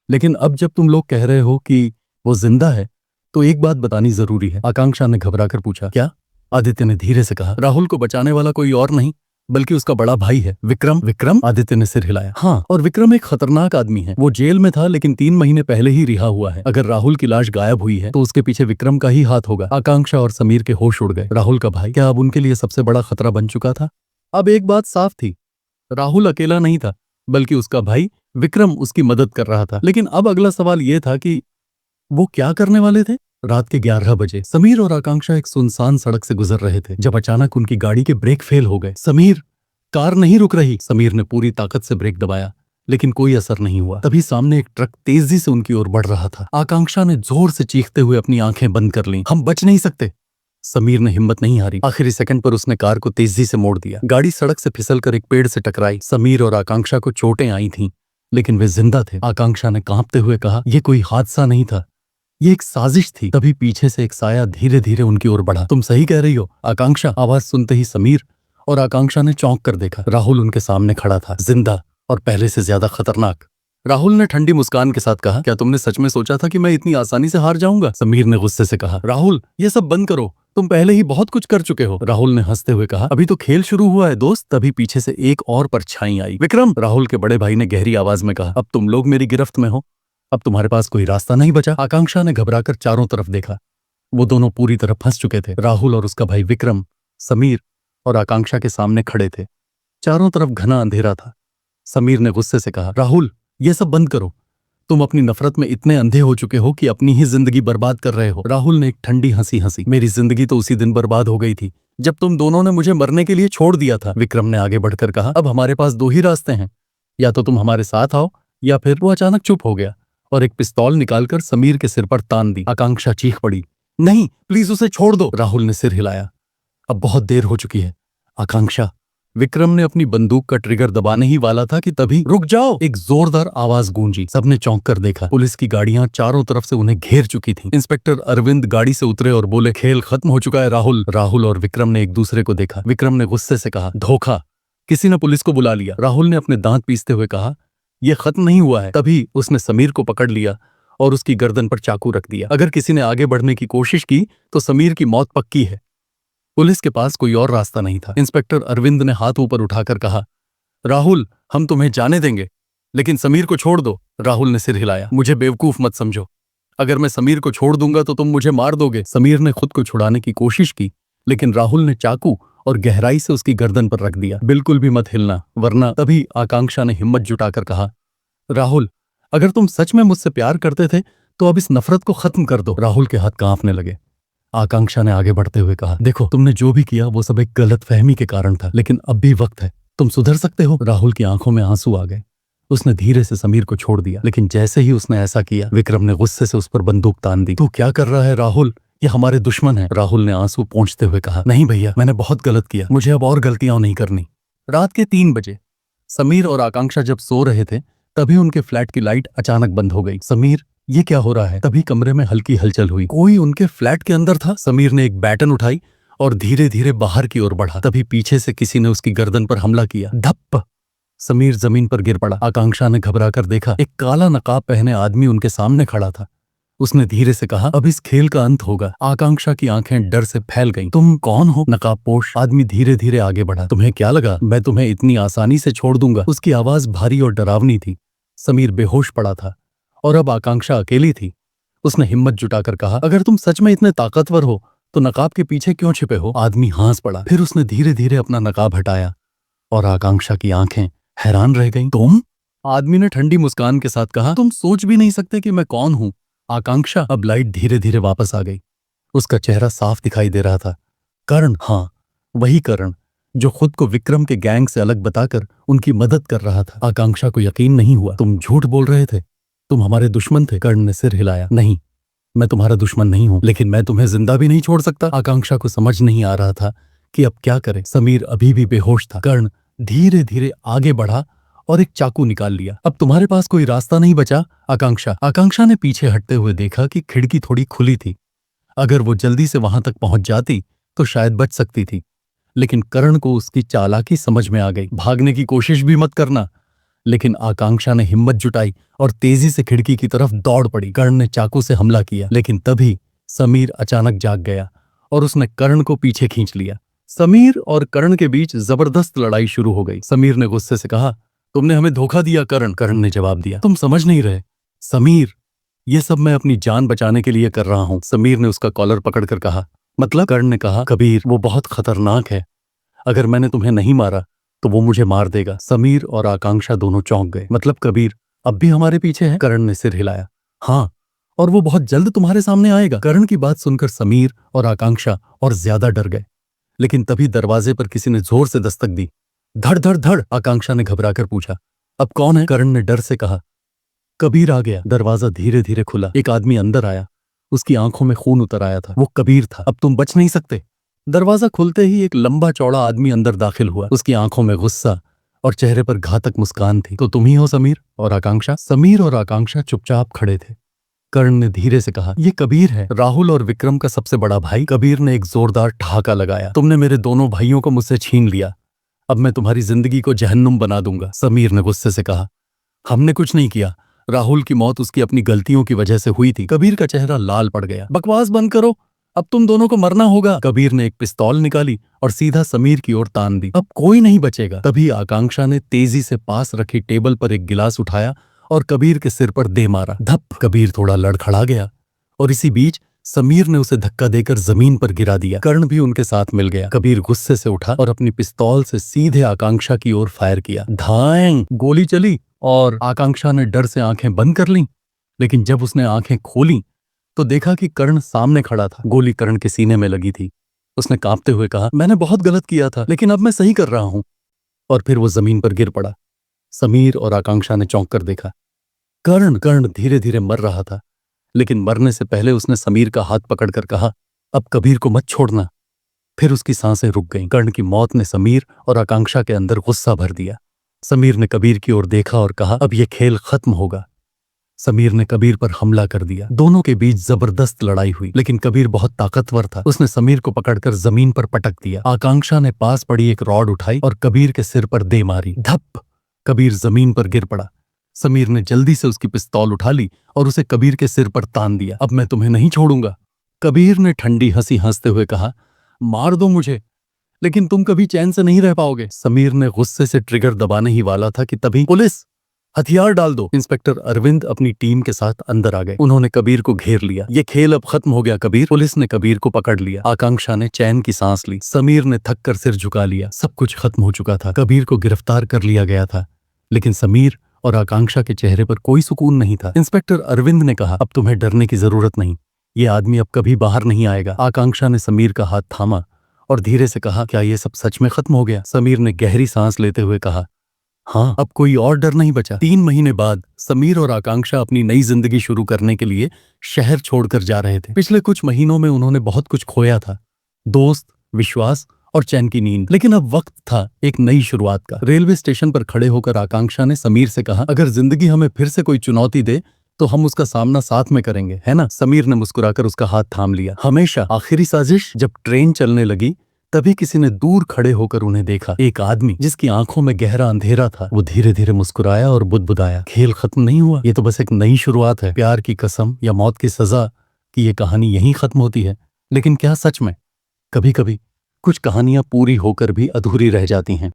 लेकिन अब जब तुम लोग कह रहे हो कि वो जिंदा है तो एक बात बतानी जरूरी है। आकांक्षा ने घबराकर पूछा, क्या? आदित्य ने धीरे से कहा, राहुल को बचाने वाला कोई और नहीं बल्कि उसका बड़ा भाई है, विक्रम। विक्रम? आदित्य ने सिर हिलाया। हाँ, और विक्रम एक खतरनाक आदमी है। वो जेल में था लेकिन 3 महीने पहले ही रिहा हुआ है। अगर राहुल की लाश गायब हुई है तो उसके पीछे विक्रम का ही हाथ होगा। आकांक्षा और समीर के होश उड़ गए। राहुल का भाई क्या अब उनके लिए सबसे बड़ा खतरा बन चुका था? अब एक बात साफ थी, राहुल अकेला नहीं था बल्कि उसका भाई विक्रम उसकी मदद कर रहा था। लेकिन अब अगला सवाल यह था कि वो क्या करने वाले थे? रात के 11 बजे समीर और आकांक्षा एक सुनसान सड़क से गुजर रहे थे जब अचानक उनकी गाड़ी के ब्रेक फेल हो गए। समीर, कार नहीं रुक रही। समीर ने पूरी ताकत से ब्रेक दबाया, लेकिन कोई असर नहीं हुआ। तभी सामने एक ट्रक तेजी से उनकी ओर बढ़ रहा था। आकांक्षा ने जोर से चीखते हुए अपनी आंखें बंद कर लीं। हम बच नहीं सकते। समीर ने हिम्मत नहीं हारी। आखिरी सेकंड पर उसने कार को तेजी से मोड़ दिया। गाड़ी सड़क से फिसलकर एक पेड़ से टकराई। समीर और आकांक्षा को चोटें आई थीं, लेकिन वे जिंदा थे। आकांक्षा ने कांपते हुए कहा, यह कोई हादसा नहीं था, ये एक साजिश थी। तभी पीछे से एक साया धीरे धीरे उनकी ओर बढ़ा। तुम सही कह रही हो आकांक्षा। आवाज सुनते ही समीर और आकांक्षा ने चौंक कर देखा। राहुल उनके सामने खड़ा था, जिंदा और पहले से ज्यादा खतरनाक। राहुल ने ठंडी मुस्कान के साथ कहा, क्या तुमने सच में सोचा था कि मैं इतनी आसानी से हार जाऊंगा? समीर ने गुस्से से कहा, राहुल, ये सब बंद करो। तुम पहले ही बहुत कुछ कर चुके हो। राहुल ने हंसते हुए कहा, अभी तो खेल शुरू हुआ है दोस्त। तभी पीछे से एक और परछाई आई। विक्रम, राहुल के बड़े भाई ने गहरी आवाज में कहा, अब तुम लोग मेरी गिरफ्त में हो। अब तुम्हारे पास कोई रास्ता नहीं बचा। आकांक्षा ने घबराकर चारों तरफ देखा। वो दोनों पूरी तरह फंस चुके थे। राहुल और उसका भाई विक्रम, समीर और आकांक्षा के सामने खड़े थे। चारों तरफ घना अंधेरा था। समीर ने गुस्से से कहा, राहुल, ये सब बंद करो। तुम अपनी नफरत में इतने अंधे हो चुके हो कि अपनी ही जिंदगी बर्बाद कर रहे हो। राहुल ने एक ठंडी हंसी हंसी। मेरी जिंदगी तो उसी दिन बर्बाद हो गई थी जब तुम दोनों ने मुझे मरने के लिए छोड़ दिया था। विक्रम ने आगे बढ़कर कहा, अब हमारे पास दो ही रास्ते हैं, या तो तुम हमारे साथ आओ या फिर। वो अचानक चुप हो गया और एक पिस्तौल निकालकर समीर के सिर पर तान दी। आकांक्षा चीख पड़ी, नहीं, प्लीज उसे छोड़ दो। राहुल ने सिर हिलाया, अब बहुत देर हो चुकी है। आकांक्षा। विक्रम ने अपनी बंदूक का ट्रिगर दबाने ही वाला था कि तभी, रुक जाओ, एक जोरदार आवाज गूंजी। सबने चौंक कर देखा। पुलिस की गाड़ियां चारों तरफ से उन्हें घेर चुकी थीं। इंस्पेक्टर अरविंद गाड़ी से उतरे और बोले, खेल खत्म हो चुका है राहुल। राहुल और विक्रम ने एक दूसरे को देखा। विक्रम ने गुस्से से कहा, धोखा, किसी ने पुलिस को बुला लिया। राहुल ने अपने दांत पीसते हुए कहा, यह खत्म नहीं हुआ है। तभी उसने समीर को पकड़ लिया और उसकी गर्दन पर चाकू रख दिया। अगर किसी ने आगे बढ़ने की कोशिश की तो समीर की मौत पक्की है। पुलिस के पास कोई और रास्ता नहीं था। इंस्पेक्टर अरविंद ने हाथ ऊपर उठाकर कहा, राहुल, हम तुम्हें जाने देंगे, लेकिन समीर को छोड़ दो। राहुल ने सिर हिलाया, मुझे बेवकूफ मत समझो। अगर मैं समीर को छोड़ दूंगा तो तुम मुझे मार दोगे। समीर ने खुद को छुड़ाने की कोशिश की, लेकिन राहुल ने चाकू और गहराई से उसकी गर्दन पर रख दिया। बिल्कुल भी मत हिलना, वरना। तभी आकांक्षा ने हिम्मत जुटाकर कहा, राहुल, अगर तुम सच में मुझसे प्यार करते थे तो अब इस नफरत को खत्म कर दो। राहुल के हाथ कांपने लगे। आकांक्षा ने आगे बढ़ते हुए कहा, देखो, तुमने जो भी किया वो सब एक गलतफहमी के कारण था, लेकिन अब भी वक्त है, तुम सुधर सकते हो। राहुल की आंखों में आंसू आ गए। उसने धीरे से समीर को छोड़ दिया, लेकिन जैसे ही उसने ऐसा किया, विक्रम ने गुस्से से उस पर बंदूक तान दी। तू क्या कर रहा है राहुल? ये हमारे दुश्मन है। राहुल ने आंसू पोंछते हुए कहा, नहीं भैया, मैंने बहुत गलत किया, मुझे अब और गलतियां नहीं करनी। रात के 3 बजे समीर और आकांक्षा जब सो रहे थे, तभी उनके फ्लैट की लाइट अचानक बंद हो गई। समीर, ये क्या हो रहा है? तभी कमरे में हल्की हलचल हुई। कोई उनके फ्लैट के अंदर था। समीर ने एक बैटन उठाई और धीरे धीरे बाहर की ओर बढ़ा। तभी पीछे से किसी ने उसकी गर्दन पर हमला किया। धप्प! समीर जमीन पर गिर पड़ा। आकांक्षा ने घबराकर देखा, एक काला नकाब पहने आदमी उनके सामने खड़ा था। उसने धीरे से कहा, अब इस खेल का अंत होगा। आकांक्षा की आंखें डर से फैल गईं। तुम कौन हो? नकाबपोश आदमी धीरे धीरे आगे बढ़ा। तुम्हें क्या लगा मैं तुम्हें इतनी आसानी से छोड़ दूंगा? उसकी आवाज भारी और डरावनी थी। समीर बेहोश पड़ा था और अब आकांक्षा अकेली थी। उसने हिम्मत जुटाकर कहा, अगर तुम सच में इतने ताकतवर हो तो नकाब के पीछे क्यों छिपे हो? आदमी हंस पड़ा। फिर उसने धीरे धीरे अपना नकाब हटाया और आकांक्षा की आंखें हैरान रह गईं। तुम? आदमी ने ठंडी मुस्कान के साथ कहा, तुम सोच भी नहीं सकते कि मैं कौन हूं। आकांक्षा। अब लाइट धीरे धीरे वापस आ गई। उसका चेहरा साफ दिखाई दे रहा था। कर्ण, हाँ, वही कर्ण जो खुद को विक्रम के गैंग से अलग बताकर उनकी मदद कर रहा था। आकांक्षा को यकीन नहीं हुआ। तुम झूठ बोल रहे थे, तुम हमारे दुश्मन थे। कर्ण ने सिर हिलाया, नहीं, मैं तुम्हारा दुश्मन नहीं हूं, लेकिन मैं तुम्हें जिंदा भी नहीं छोड़ सकता। आकांक्षा को समझ नहीं आ रहा था कि अब क्या करे। समीर अभी भी बेहोश था। कर्ण धीरे धीरे आगे बढ़ा और एक चाकू निकाल लिया। अब तुम्हारे पास कोई रास्ता नहीं बचा, आकांक्षा। आकांक्षा ने पीछे हटते हुए देखा कि खिड़की थोड़ी खुली थी। अगर वो जल्दी से वहां तक पहुंच जाती तो शायद बच सकती थी, लेकिन कर्ण को उसकी चालाकी समझ में आ गई। भागने की कोशिश भी मत करना। लेकिन आकांक्षा ने हिम्मत जुटाई और तेजी से खिड़की की तरफ दौड़ पड़ी। कर्ण ने चाकू से हमला किया, लेकिन तभी समीर अचानक जाग गया और उसने कर्ण को पीछे खींच लिया। समीर और कर्ण के बीच जबरदस्त लड़ाई शुरू हो गई। समीर ने गुस्से से कहा, तुमने हमें धोखा दिया कर्ण। कर्ण ने जवाब दिया, तुम समझ नहीं रहे समीर, ये सब मैं अपनी जान बचाने के लिए कर रहा हूं। समीर ने उसका कॉलर पकड़कर कहा, मतलब? कर्ण ने कहा, कबीर, वो बहुत खतरनाक है। अगर मैंने तुम्हें नहीं मारा तो वो मुझे मार देगा। समीर और आकांक्षा दोनों चौंक गए। मतलब कबीर अब भी हमारे पीछे है? कर्ण ने सिर हिलाया, हाँ, और वो बहुत जल्द तुम्हारे सामने आएगा। कर्ण की बात सुनकर समीर और आकांक्षा और ज्यादा डर गए। लेकिन तभी दरवाजे पर किसी ने जोर से दस्तक दी। धड़ धड़ धड़! आकांक्षा ने घबराकर पूछा, अब कौन है? कर्ण ने डर से कहा, कबीर आ गया। दरवाजा धीरे धीरे खुला। एक आदमी अंदर आया। उसकी आंखों में खून उतर आया था। वो कबीर था। अब तुम बच नहीं सकते। दरवाजा खुलते ही एक लंबा चौड़ा आदमी अंदर दाखिल हुआ। उसकी आंखों में गुस्सा और चेहरे पर घातक मुस्कान थी। तो तुम ही हो समीर और आकांक्षा? समीर और आकांक्षा चुपचाप खड़े थे। कर्ण ने धीरे से कहा, ये कबीर है, राहुल और विक्रम का सबसे बड़ा भाई। कबीर ने एक जोरदार ठहाका लगाया। तुमने मेरे दोनों भाइयों को मुझसे छीन लिया, अब मैं तुम्हारी जिंदगी को जहन्नुम बना दूंगा। समीर ने गुस्से से कहा, हमने कुछ नहीं किया, राहुल की मौत उसकी अपनी गलतियों की वजह से हुई थी। कबीर का चेहरा लाल पड़ गया। बकवास बंद करो, अब तुम दोनों को मरना होगा। कबीर ने एक पिस्तौल निकाली और सीधा समीर की ओर तान दी। अब कोई नहीं बचेगा। तभी आकांक्षा ने तेजी से पास रखी टेबल पर एक गिलास उठाया और कबीर के सिर पर दे मारा। धप! कबीर थोड़ा लड़खड़ा गया और इसी बीच समीर ने उसे धक्का देकर जमीन पर गिरा दिया। कर्ण भी उनके साथ मिल गया। कबीर गुस्से से उठा और अपनी पिस्तौल से सीधे आकांक्षा की ओर फायर किया। धाएं! गोली चली और आकांक्षा ने डर से आंखें बंद कर लीं। लेकिन जब उसने आंखें खोली तो देखा कि कर्ण सामने खड़ा था। गोली कर्ण के सीने में लगी थी। उसने कांपते हुए कहा, मैंने बहुत गलत किया था, लेकिन अब मैं सही कर रहा हूं। और फिर वो जमीन पर गिर पड़ा। समीर और आकांक्षा ने चौंक कर देखा। कर्ण धीरे धीरे मर रहा था, लेकिन मरने से पहले उसने समीर का हाथ पकड़कर कहा, अब कबीर को मत छोड़ना। फिर उसकी सांसें रुक गईं। कर्ण की मौत ने समीर और आकांक्षा के अंदर गुस्सा भर दिया। समीर ने कबीर की ओर देखा और कहा, अब यह खेल खत्म होगा। समीर ने कबीर पर हमला कर दिया। दोनों के बीच जबरदस्त लड़ाई हुई, लेकिन कबीर बहुत ताकतवर था। उसने समीर को पकड़कर जमीन पर पटक दिया। आकांक्षा ने पास पड़ी एक रॉड उठाई और कबीर के सिर पर दे मारी। धप! कबीर जमीन पर गिर पड़ा। समीर ने जल्दी से उसकी पिस्तौल उठा ली और उसे कबीर के सिर पर तान दिया। अब मैं तुम्हें नहीं छोड़ूंगा। कबीर ने ठंडी हंसी हंसते हुए कहा, मार दो मुझे, लेकिन तुम कभी चैन से नहीं रह पाओगे। समीर ने गुस्से से ट्रिगर दबाने ही वाला था कि तभी पुलिस, हथियार डाल दो। इंस्पेक्टर अरविंद अपनी टीम के साथ अंदर आ गए। उन्होंने कबीर को घेर लिया। ये खेल अब खत्म हो गया कबीर। पुलिस ने कबीर को पकड़ लिया। आकांक्षा ने चैन की सांस ली। समीर ने थक कर सिर झुका लिया। सब कुछ खत्म हो चुका था। कबीर को गिरफ्तार कर लिया गया था, लेकिन समीर और आकांक्षा के चेहरे पर कोई सुकून नहीं था। इंस्पेक्टर अरविंद ने कहा, अब तुम्हें डरने की जरूरत नहीं। ये आदमी अब कभी बाहर नहीं आएगा। आकांक्षा ने समीर का हाथ थामा और धीरे से कहा, क्या ये सब सच में खत्म हो गया? समीर ने गहरी सांस लेते हुए कहा, हाँ, अब कोई और डर नहीं बचा। 3 महीने बाद समीर और आकांक्षा अपनी नई जिंदगी शुरू करने के लिए शहर छोड़कर जा रहे थे। पिछले कुछ महीनों में उन्होंने बहुत कुछ खोया था, दोस्त, विश्वास और चैन की नींद। लेकिन अब वक्त था एक नई शुरुआत का। रेलवे स्टेशन पर खड़े होकर आकांक्षा ने समीर से कहा, अगर जिंदगी हमें फिर से कोई चुनौती दे तो हम उसका सामना साथ में करेंगे, है ना? समीर ने मुस्कुराकर उसका हाथ थाम लिया। हमेशा आखिरी साजिश। जब ट्रेन चलने लगी तभी किसी ने दूर खड़े होकर उन्हें देखा। एक आदमी जिसकी आंखों में गहरा अंधेरा था। वो धीरे धीरे मुस्कुराया और बुदबुदाया, खेल खत्म नहीं हुआ, ये तो बस एक नई शुरुआत है। प्यार की कसम या मौत की सजा की ये कहानी यहीं खत्म होती है। लेकिन क्या सच में कभी कभी कुछ कहानियां पूरी होकर भी अधूरी रह जाती हैं?